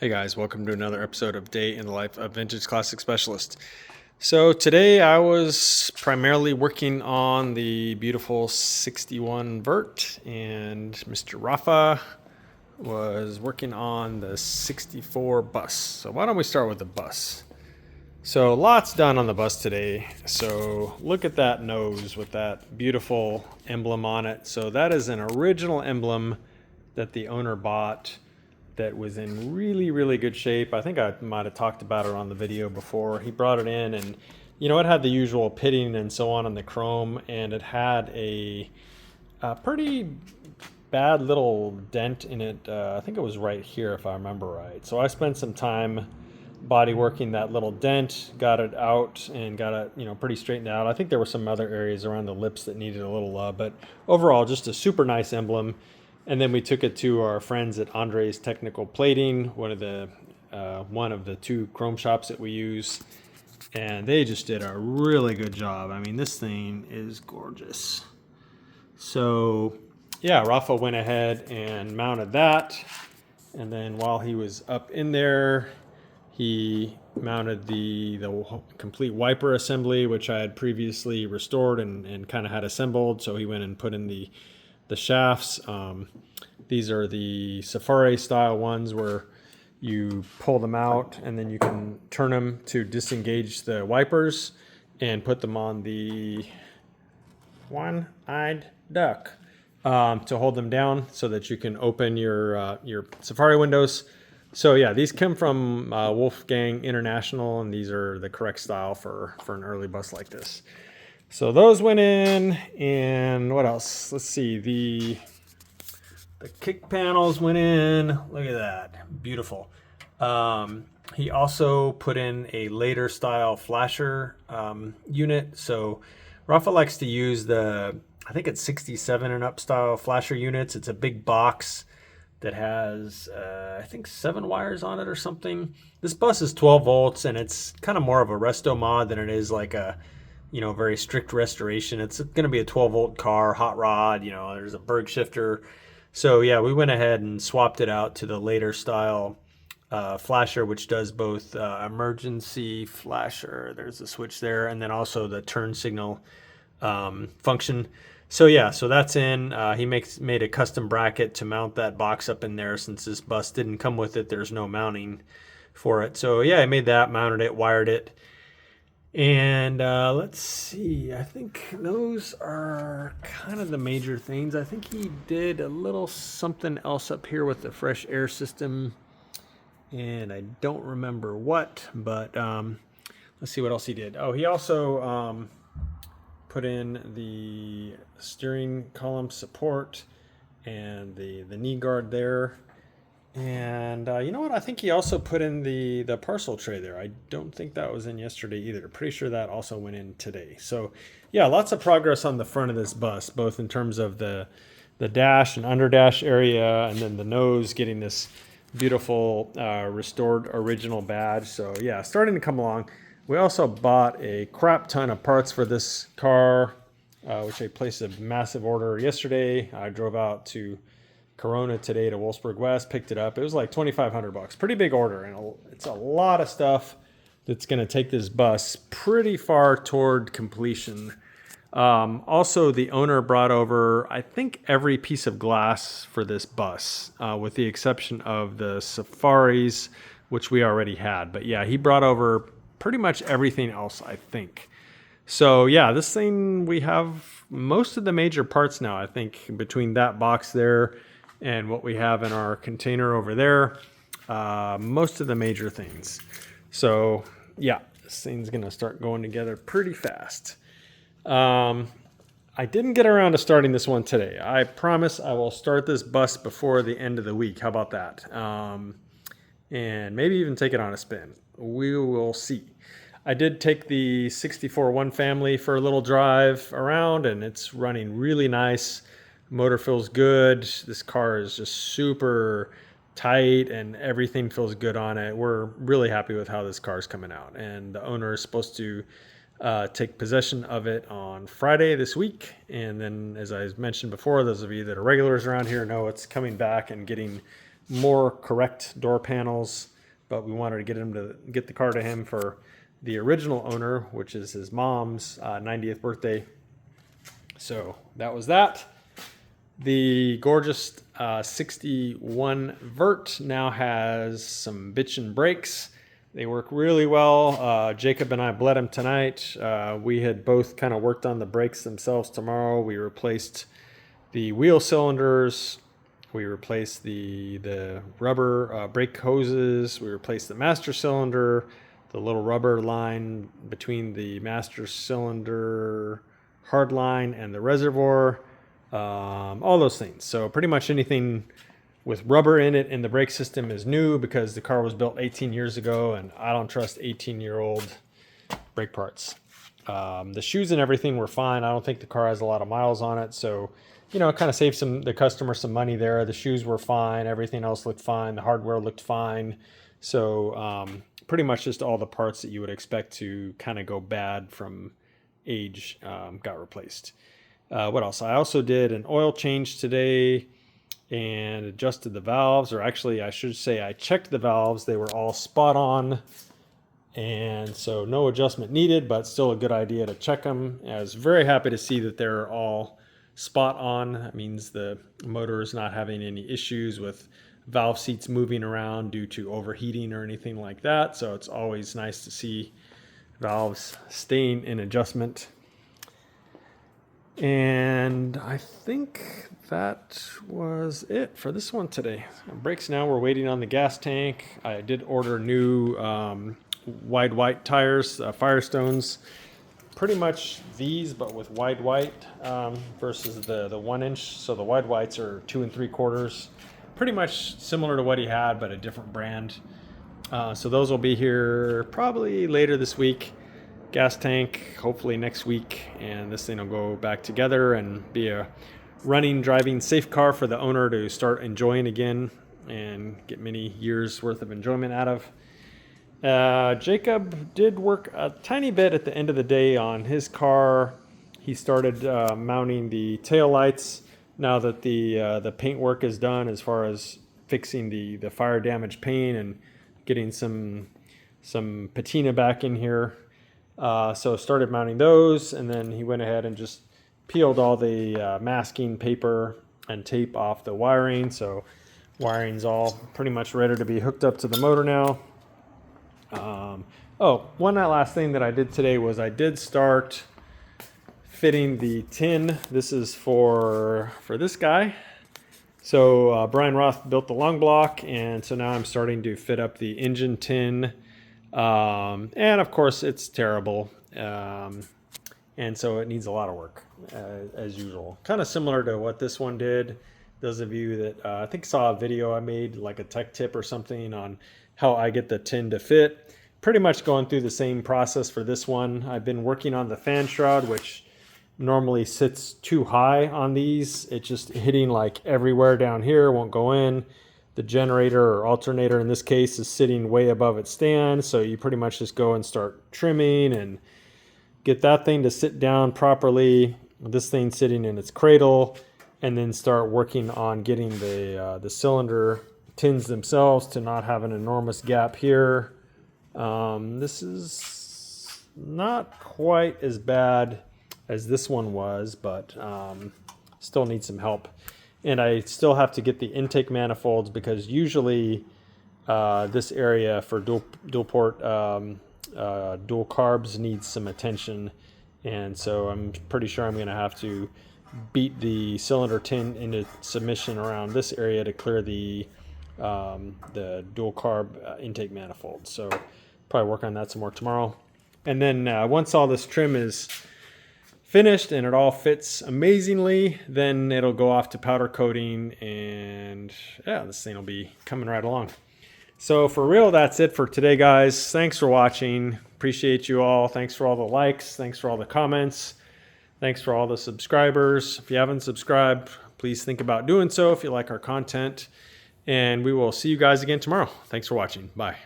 Hey guys, welcome to another episode of Day in the Life of Vintage Classic Specialist. So today I was primarily working on the beautiful 61 Vert, and Mr. Rafa was working on the 64 bus. So why don't we start with the bus? So lots done on the bus today. So look at that nose with that beautiful emblem on it. So that is an original emblem that the owner bought that was in really good shape. I think I might have talked about it on the video before. He brought it in, and it had the usual pitting and so on the chrome, and it had a pretty bad little dent in it. I think it was right here if I remember right. So I spent some time body working that little dent, got it out and got it pretty straightened out. I think there were some other areas around the lips that needed a little love, but overall just a super nice emblem. And then we took it to our friends at Andre's Technical Plating, one of the two chrome shops that we use, and they just did a really good job. I mean, this thing is gorgeous. So yeah, Rafa went ahead and mounted that, and then while he was up in there, he mounted the complete wiper assembly, which I had previously restored and kind of had assembled. So he went and put in the shafts. These are the Safari style ones where you pull them out and then you can turn them to disengage the wipers and put them on the one-eyed duck to hold them down so that you can open your Safari windows. So yeah, these come from Wolfgang International, and these are the correct style for an early bus like this. So those went in, and what else? Let's see, the kick panels went in. Look at that, beautiful. He also put in a later style flasher unit. So Rafa likes to use I think it's 67 and up style flasher units. It's a big box that has, I think 7 wires on it or something. This bus is 12 volts, and it's kind of more of a Resto-mod than it is like a very strict restoration. It's going to be a 12 volt car, hot rod, there's a Berg shifter. So yeah, we went ahead and swapped it out to the later style flasher, which does both emergency flasher, there's a switch there, and then also the turn signal function. So yeah, so that's in. He made a custom bracket to mount that box up in there. Since this bus didn't come with it, there's no mounting for it. So yeah, I made that, mounted it, wired it. And let's see, I think those are kind of the major things. I think he did a little something else up here with the fresh air system, and I don't remember what, but let's see what else he did. Oh, he also put in the steering column support and the knee guard there. And you know what? I think he also put in the parcel tray there. I don't think that was in yesterday either. Pretty sure that also went in today. So yeah, lots of progress on the front of this bus, both in terms of the dash and under dash area, and then the nose getting this beautiful restored original badge. So yeah, starting to come along. We also bought a crap ton of parts for this car, which I placed a massive order yesterday. I drove out to Corona today to Wolfsburg West, picked it up. It was like $2,500. Pretty big order, and it's a lot of stuff that's going to take this bus pretty far toward completion. Also, the owner brought over, I think, every piece of glass for this bus, with the exception of the Safaris, which we already had. But yeah, he brought over pretty much everything else, I think. So yeah, this thing, we have most of the major parts now, I think, between that box there and what we have in our container over there, most of the major things. So yeah, this thing's gonna start going together pretty fast. I didn't get around to starting this one today. I promise I will start this bus before the end of the week. How about that? And maybe even take it on a spin. We will see. I did take the 64 One Family for a little drive around, and it's running really nice. Motor feels good. This car is just super tight and everything feels good on it. We're really happy with how this car is coming out, and the owner is supposed to take possession of it on Friday this week. And then, as I mentioned before, those of you that are regulars around here know it's coming back and getting more correct door panels but we wanted to get the car to him for the original owner, which is his mom's 90th birthday. So that was that. The gorgeous 61 Vert now has some bitchin' brakes. They work really well. Jacob and I bled them tonight. We had both kind of worked on the brakes themselves tomorrow. We replaced the wheel cylinders. We replaced the rubber brake hoses. We replaced the master cylinder, the little rubber line between the master cylinder hard line and the reservoir, all those things. So pretty much anything with rubber in it in the brake system is new, because the car was built 18 years ago and I don't trust 18-year-old brake parts. The shoes and everything were fine. I don't think the car has a lot of miles on it, so it kind of saved the customer some money there. The shoes were fine. Everything else looked fine. The hardware looked fine. So pretty much just all the parts that you would expect to kind of go bad from age got replaced. What else? I also did an oil change today and adjusted the valves, or actually I should say I checked the valves. They were all spot on, and so no adjustment needed, but still a good idea to check them. I was very happy to see that they're all spot on. That means the motor is not having any issues with valve seats moving around due to overheating or anything like that. So it's always nice to see valves staying in adjustment. And I think that was it for this one today. Brakes now, we're waiting on the gas tank. I did order new wide white tires, Firestones. Pretty much these, but with wide white versus the 1 inch. So the wide whites are 2 3/4. Pretty much similar to what he had, but a different brand. So those will be here probably later this week. Gas tank hopefully next week, and this thing will go back together and be a running, driving, safe car for the owner to start enjoying again and get many years worth of enjoyment out of. Jacob did work a tiny bit at the end of the day on his car. He started mounting the tail lights now that the paint work is done, as far as fixing the fire damaged paint and getting some patina back in here. So started mounting those, and then he went ahead and just peeled all the masking paper and tape off the wiring. So wiring's all pretty much ready to be hooked up to the motor now. One last thing that I did today was I did start fitting the tin. This is for this guy. So Brian Roth built the long block, and so now I'm starting to fit up the engine tin. And of course it's terrible. And so it needs a lot of work, as usual. Kind of similar to what this one did. Those of you that I think saw a video I made, like a tech tip or something, on how I get the tin to fit. Pretty much going through the same process for this one. I've been working on the fan shroud, which normally sits too high on these. It's just hitting like everywhere down here, won't go in. The generator or alternator in this case is sitting way above its stand, so you pretty much just go and start trimming and get that thing to sit down properly, this thing sitting in its cradle, and then start working on getting the cylinder tins themselves to not have an enormous gap here. This is not quite as bad as this one was, but still needs some help. And I still have to get the intake manifolds, because usually this area for dual port dual carbs needs some attention, and so I'm pretty sure I'm going to have to beat the cylinder tin into submission around this area to clear the dual carb intake manifold. So probably work on that some more tomorrow. And then once all this trim is finished and it all fits amazingly, then it'll go off to powder coating, and yeah, this thing will be coming right along. So for real, that's it for today, guys. Thanks for watching. Appreciate you all. Thanks for all the likes. Thanks for all the comments. Thanks for all the subscribers. If you haven't subscribed, please think about doing so if you like our content. And we will see you guys again tomorrow. Thanks for watching. Bye.